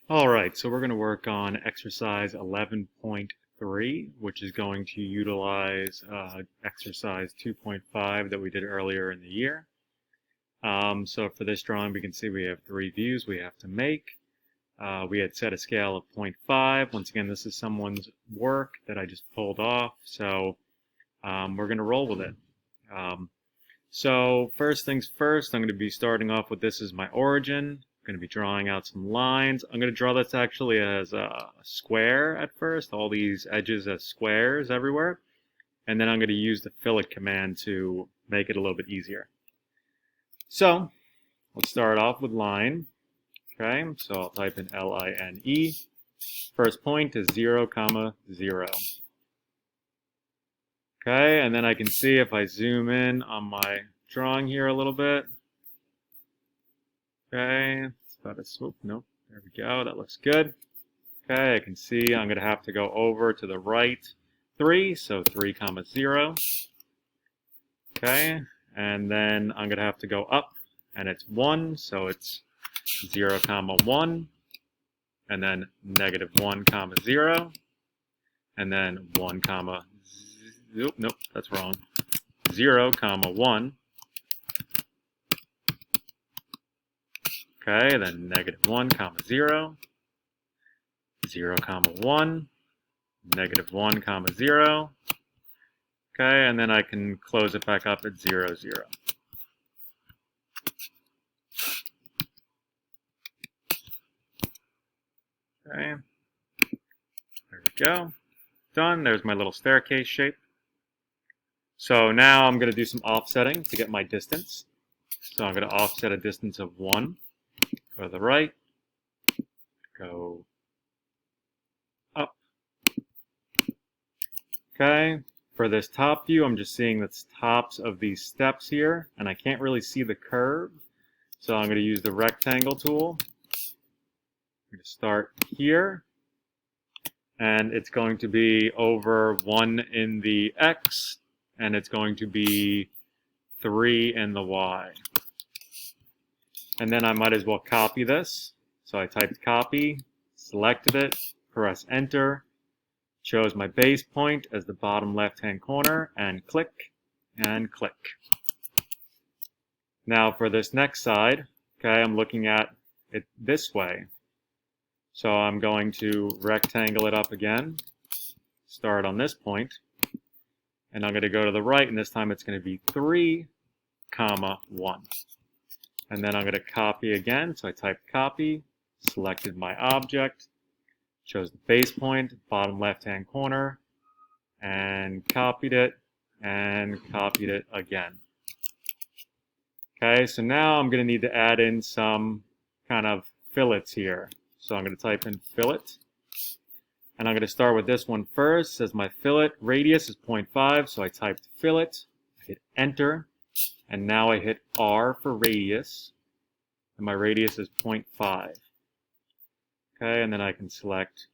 Alright, so we're going to work on exercise 11.3, which is going to utilize exercise 2.5 that we did earlier in the year. So for this drawing, we can see we have three views we have to make. We had set a scale of 0.5. Once again, this is someone's work that I just pulled off, so we're going to roll with it. So first things first, I'm going to be starting off with this as my origin. I'm going to be drawing out some lines. I'm going to draw this actually as a square at first, all these edges as squares everywhere. And then I'm going to use the fillet command to make it a little bit easier. So let's start off with line. Okay, so I'll type in L-I-N-E. First point is 0, 0. Okay, and then I can see if I zoom in on my drawing here a little bit. Okay, it's about a swoop. Nope, there we go. That looks good. Okay, I can see I'm going to have to go over to the right 3, so 3, 0. Okay, and then I'm going to have to go up, and it's 1, so it's 0, 1, and then -1, 0, and then 1, nope, that's wrong. 0, 1. Okay, then -1, 0, 0, 1, -1, 0. Okay, and then I can close it back up at 0, 0. Okay, there we go. Done. There's my little staircase shape. So now I'm going to do some offsetting to get my distance. So I'm going to offset a distance of 1. Go to the right. Go up. Okay. For this top view, I'm just seeing the tops of these steps here, and I can't really see the curve. So I'm going to use the rectangle tool. I'm going to start here. And it's going to be over 1 in the X, and it's going to be 3 in the Y. And then I might as well copy this. So I typed copy, selected it, press enter, chose my base point as the bottom left-hand corner, and click, and click. Now for this next side, okay, I'm looking at it this way. So I'm going to rectangle it up again, start on this point, and I'm going to go to the right, and this time it's going to be 3, 1. And then I'm going to copy again, so I typed copy, selected my object, chose the base point, bottom left-hand corner, and copied it again. Okay, so now I'm going to need to add in some kind of fillets here. So I'm going to type in fillet, and I'm going to start with this one first. It says my fillet radius is 0.5, so I typed fillet, hit enter, and now I hit R for radius, and my radius is 0.5. Okay, and then I can select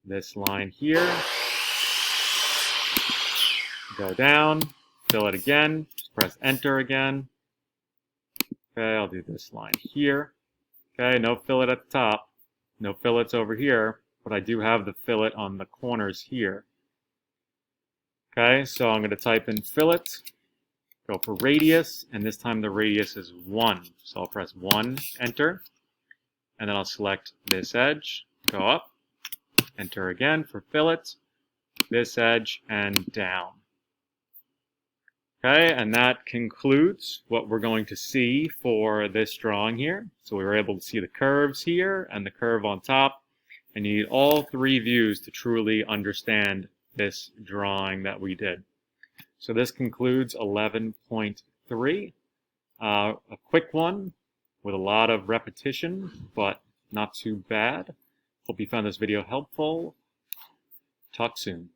this line here, go down, fill it again, press enter again. Okay, I'll do this line here. Okay, no fillet at the top, no fillets over here, but I do have the fillet on the corners here. Okay, so I'm going to type in fillet, go for radius, and this time the radius is 1. So I'll press 1, enter, and then I'll select this edge, go up, enter again for fillet, this edge, and down. Okay, and that concludes what we're going to see for this drawing here. So we were able to see the curves here and the curve on top, and you need all three views to truly understand this drawing that we did. So this concludes 11.3, a quick one with a lot of repetition, but not too bad. Hope you found this video helpful. Talk soon.